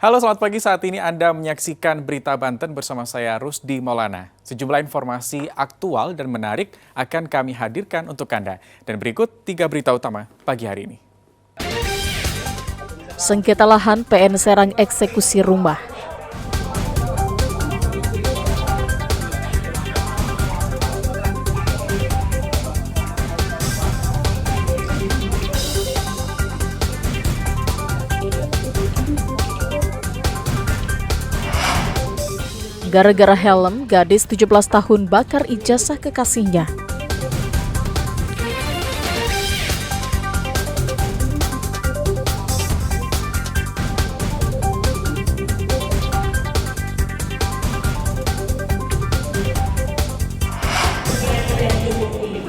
Halo, selamat pagi. Saat ini Anda menyaksikan Berita Banten bersama saya Rusdi Maulana. Sejumlah informasi aktual dan menarik akan kami hadirkan untuk Anda. Dan berikut 3 berita utama pagi hari ini. Sengketa lahan PN Serang eksekusi rumah. Gara-gara helm, gadis 17 tahun bakar ijazah kekasihnya.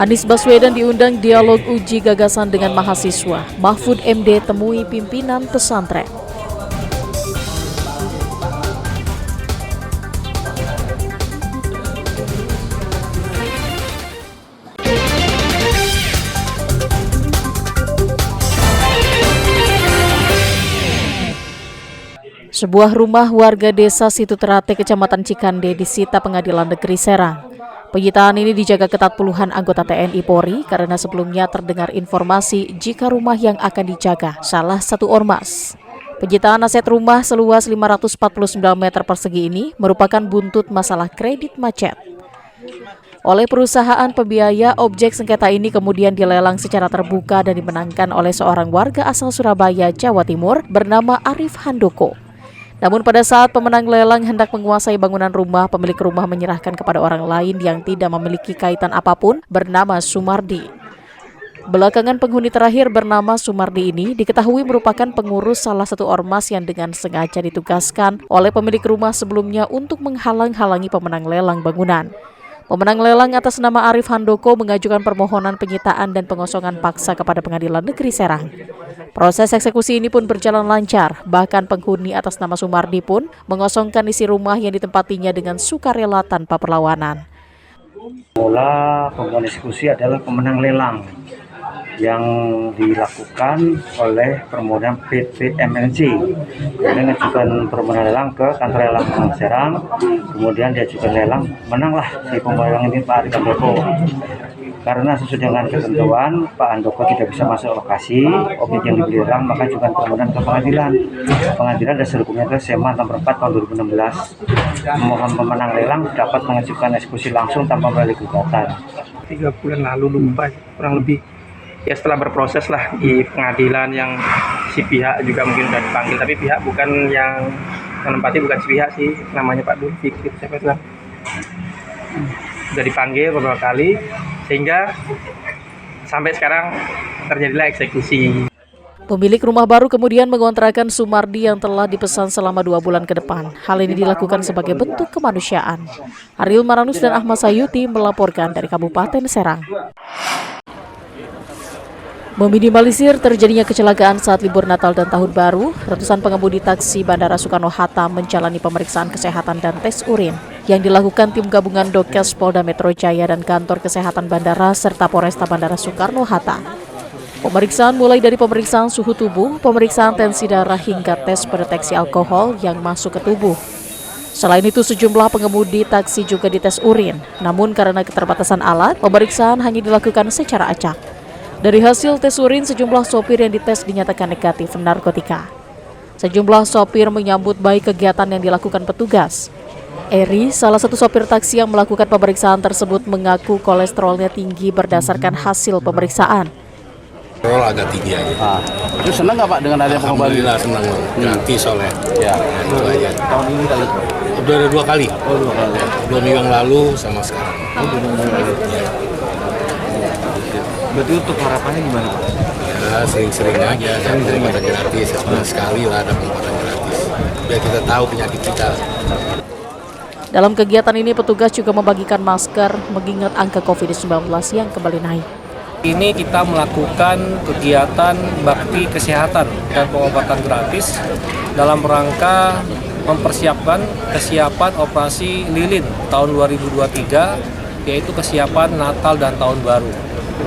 Anies Baswedan diundang dialog uji gagasan dengan mahasiswa. Mahfud MD temui pimpinan pesantren. Sebuah rumah warga desa Situterate, Kecamatan Cikande disita Pengadilan Negeri Serang. Penyitaan ini dijaga ketat puluhan anggota TNI Polri karena sebelumnya terdengar informasi jika rumah yang akan dijaga salah satu ormas. Penyitaan aset rumah seluas 549 meter persegi ini merupakan buntut masalah kredit macet. Oleh perusahaan pembiaya, objek sengketa ini kemudian dilelang secara terbuka dan dimenangkan oleh seorang warga asal Surabaya, Jawa Timur bernama Arif Handoko. Namun pada saat pemenang lelang hendak menguasai bangunan rumah, pemilik rumah menyerahkan kepada orang lain yang tidak memiliki kaitan apapun bernama Sumardi. Belakangan penghuni terakhir bernama Sumardi ini diketahui merupakan pengurus salah satu ormas yang dengan sengaja ditugaskan oleh pemilik rumah sebelumnya untuk menghalang-halangi pemenang lelang bangunan. Pemenang lelang atas nama Arif Handoko mengajukan permohonan penyitaan dan pengosongan paksa kepada Pengadilan Negeri Serang. Proses eksekusi ini pun berjalan lancar, bahkan penghuni atas nama Sumardi pun mengosongkan isi rumah yang ditempatinya dengan sukarela tanpa perlawanan. Mula pembunuhan eksekusi adalah pemenang lelang yang dilakukan oleh permohonan PT MNC. Kemudian mengajukan permohonan lelang ke kantor lelang Serang, kemudian diajukan lelang, menanglah si pemohon ini Pak Arif Handoko. Karena sesuai dengan ketentuan Pak Handoko tidak bisa masuk lokasi objek yang dibeli lelang, maka ajukan permohonan ke pengadilan. Pengadilan dasar hukumnya itu SMA nomor 4 tahun 2016. Pemohon pemenang lelang dapat mengajukan eksekusi langsung tanpa melalui gugatan. 3 bulan lalu lupa kurang lebih. Ya setelah berproses lah di pengadilan yang si pihak juga mungkin sudah dipanggil, tapi pihak bukan yang menempati, bukan si pihak sih, namanya Pak Dul Fikri siapa itu kan. Sudah dipanggil beberapa kali sehingga sampai sekarang terjadilah eksekusi. Pemilik rumah baru kemudian mengontrakan Sumardi yang telah dipesan selama 2 bulan ke depan. Hal ini dilakukan sebagai bentuk kemanusiaan. Ariel Maranus dan Ahmad Sayuti melaporkan dari Kabupaten Serang. Meminimalisir terjadinya kecelakaan saat libur Natal dan Tahun Baru, ratusan pengemudi taksi Bandara Soekarno-Hatta menjalani pemeriksaan kesehatan dan tes urin yang dilakukan tim gabungan Dokes Polda Metro Jaya dan Kantor Kesehatan Bandara serta Polresta Bandara Soekarno-Hatta. Pemeriksaan mulai dari pemeriksaan suhu tubuh, pemeriksaan tensi darah hingga tes pendeteksi alkohol yang masuk ke tubuh. Selain itu, sejumlah pengemudi taksi juga dites urin, namun karena keterbatasan alat, pemeriksaan hanya dilakukan secara acak. Dari hasil tes urin, sejumlah sopir yang dites dinyatakan negatif narkotika. Sejumlah sopir menyambut baik kegiatan yang dilakukan petugas. Eri, salah satu sopir taksi yang melakukan pemeriksaan tersebut, mengaku kolesterolnya tinggi berdasarkan hasil pemeriksaan. Kolesterol agak tinggi aja. Itu senang nggak Pak dengan adanya pengobatan? Alhamdulillah senang, gratis oleh. Ya, itu aja. Tahun ini kali? Udah ada 2 kali. Oh, 2 kali. 2 minggu yang lalu sama sekarang. Ya. Berarti untuk harapannya gimana Pak? Ya sering-sering aja, dan pengobatan gratis. Sebulan sekali lah ada pengobatan gratis. Biar kita tahu penyakit kita. Dalam kegiatan ini, petugas juga membagikan masker mengingat angka COVID-19 yang kembali naik. Ini kita melakukan kegiatan bakti kesehatan dan pengobatan gratis dalam rangka mempersiapkan kesiapan operasi lilin tahun 2023, yaitu kesiapan Natal dan Tahun Baru.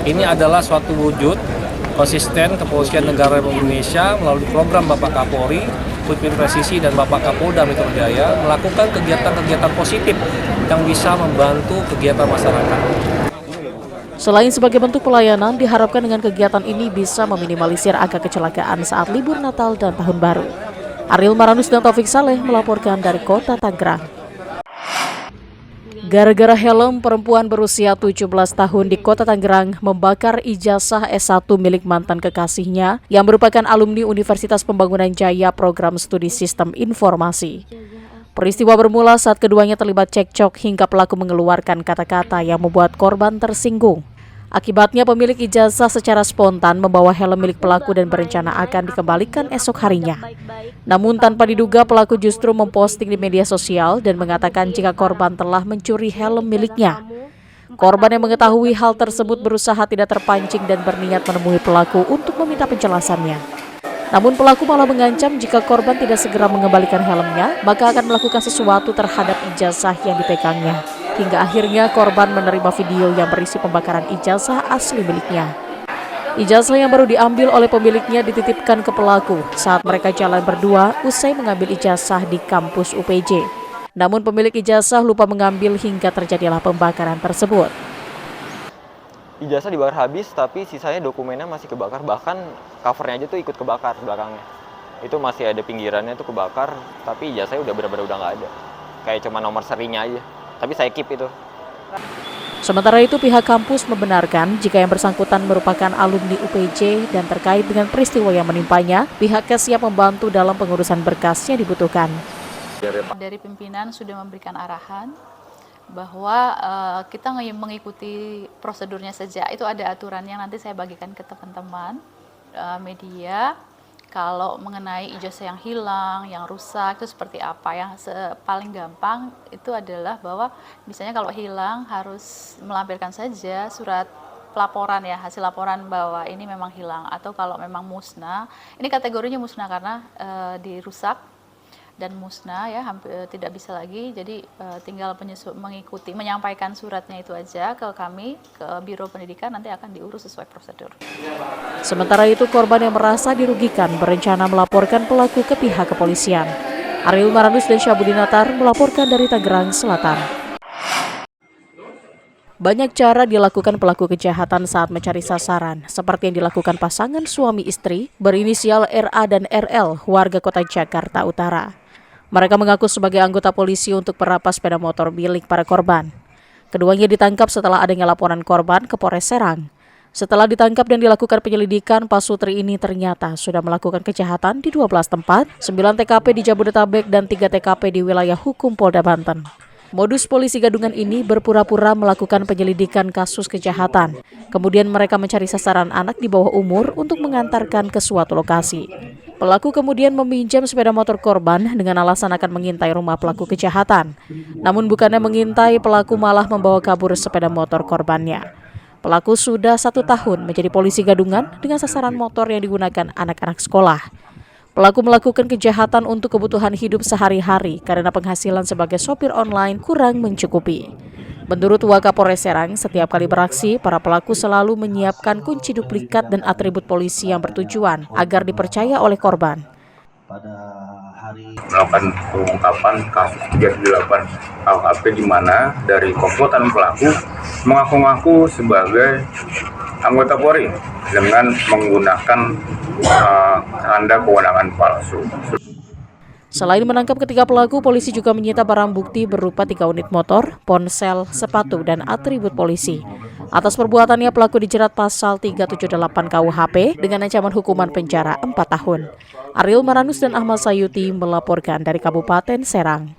Ini adalah suatu wujud konsisten Kepolisian Negara Republik Indonesia melalui program Bapak Kapolri Pemimpin Presisi dan Bapak Kapolda Metro Jaya melakukan kegiatan-kegiatan positif yang bisa membantu kegiatan masyarakat. Selain sebagai bentuk pelayanan, diharapkan dengan kegiatan ini bisa meminimalisir angka kecelakaan saat libur Natal dan Tahun Baru. Ariel Maranus dan Taufik Saleh melaporkan dari Kota Tangerang. Gara-gara helm, perempuan berusia 17 tahun di Kota Tangerang membakar ijazah S1 milik mantan kekasihnya yang merupakan alumni Universitas Pembangunan Jaya Program Studi Sistem Informasi. Peristiwa bermula saat keduanya terlibat cekcok hingga pelaku mengeluarkan kata-kata yang membuat korban tersinggung. Akibatnya pemilik ijazah secara spontan membawa helm milik pelaku dan berencana akan dikembalikan esok harinya. Namun tanpa diduga pelaku justru memposting di media sosial dan mengatakan jika korban telah mencuri helm miliknya. Korban yang mengetahui hal tersebut berusaha tidak terpancing dan berniat menemui pelaku untuk meminta penjelasannya. Namun pelaku malah mengancam jika korban tidak segera mengembalikan helmnya, maka akan melakukan sesuatu terhadap ijazah yang dipegangnya. Hingga akhirnya korban menerima video yang berisi pembakaran ijazah asli miliknya. Ijazah yang baru diambil oleh pemiliknya dititipkan ke pelaku saat mereka jalan berdua usai mengambil ijazah di kampus UPJ. Namun pemilik ijazah lupa mengambil hingga terjadilah pembakaran tersebut. Ijazah dibakar habis, tapi sisanya dokumennya masih kebakar, bahkan covernya aja tuh ikut kebakar belakangnya. Itu masih ada pinggirannya tuh kebakar, tapi ijazahnya udah benar-benar udah nggak ada. Kayak cuma nomor serinya aja. Tapi saya keep itu. Sementara itu pihak kampus membenarkan jika yang bersangkutan merupakan alumni UPJ dan terkait dengan peristiwa yang menimpanya, pihaknya siap membantu dalam pengurusan berkas yang dibutuhkan. Dari pimpinan sudah memberikan arahan bahwa kita mengikuti prosedurnya saja. Itu ada aturan yang nanti saya bagikan ke teman-teman media. Kalau mengenai ijazah yang hilang, yang rusak itu seperti apa, yang paling gampang itu adalah bahwa misalnya kalau hilang harus melampirkan saja surat pelaporan ya, hasil laporan bahwa ini memang hilang, atau kalau memang musnah, ini kategorinya musnah karena dirusak dan musnah ya, hampir tidak bisa lagi, jadi tinggal menyampaikan suratnya itu aja ke kami, ke Biro Pendidikan, nanti akan diurus sesuai prosedur. Sementara itu korban yang merasa dirugikan berencana melaporkan pelaku ke pihak kepolisian. Ariel Maranus dan Syabudinatar melaporkan dari Tangerang Selatan. Banyak cara dilakukan pelaku kejahatan saat mencari sasaran, seperti yang dilakukan pasangan suami istri berinisial RA dan RL, warga Kota Jakarta Utara. Mereka mengaku sebagai anggota polisi untuk merampas sepeda motor milik para korban. Keduanya ditangkap setelah adanya laporan korban ke Polres Serang. Setelah ditangkap dan dilakukan penyelidikan, pasutri ini ternyata sudah melakukan kejahatan di 12 tempat, 9 TKP di Jabodetabek dan 3 TKP di wilayah hukum Polda Banten. Modus polisi gadungan ini berpura-pura melakukan penyelidikan kasus kejahatan. Kemudian mereka mencari sasaran anak di bawah umur untuk mengantarkan ke suatu lokasi. Pelaku kemudian meminjam sepeda motor korban dengan alasan akan mengintai rumah pelaku kejahatan. Namun bukannya mengintai, pelaku malah membawa kabur sepeda motor korbannya. Pelaku sudah 1 tahun menjadi polisi gadungan dengan sasaran motor yang digunakan anak-anak sekolah. Pelaku melakukan kejahatan untuk kebutuhan hidup sehari-hari karena penghasilan sebagai sopir online kurang mencukupi. Menurut Wakapolres Serang, setiap kali beraksi, para pelaku selalu menyiapkan kunci duplikat dan atribut polisi yang bertujuan agar dipercaya oleh korban. Melakukan pengungkapan kasus 38 KUHP di mana dari komplotan pelaku mengaku-ngaku sebagai anggota Polri dengan menggunakan tanda kewenangan palsu. Selain menangkap ketiga pelaku, polisi juga menyita barang bukti berupa 3 unit motor, ponsel, sepatu, dan atribut polisi. Atas perbuatannya, pelaku dijerat pasal 378 KUHP dengan ancaman hukuman penjara 4 tahun. Ariel Maranus dan Ahmad Sayuti melaporkan dari Kabupaten Serang.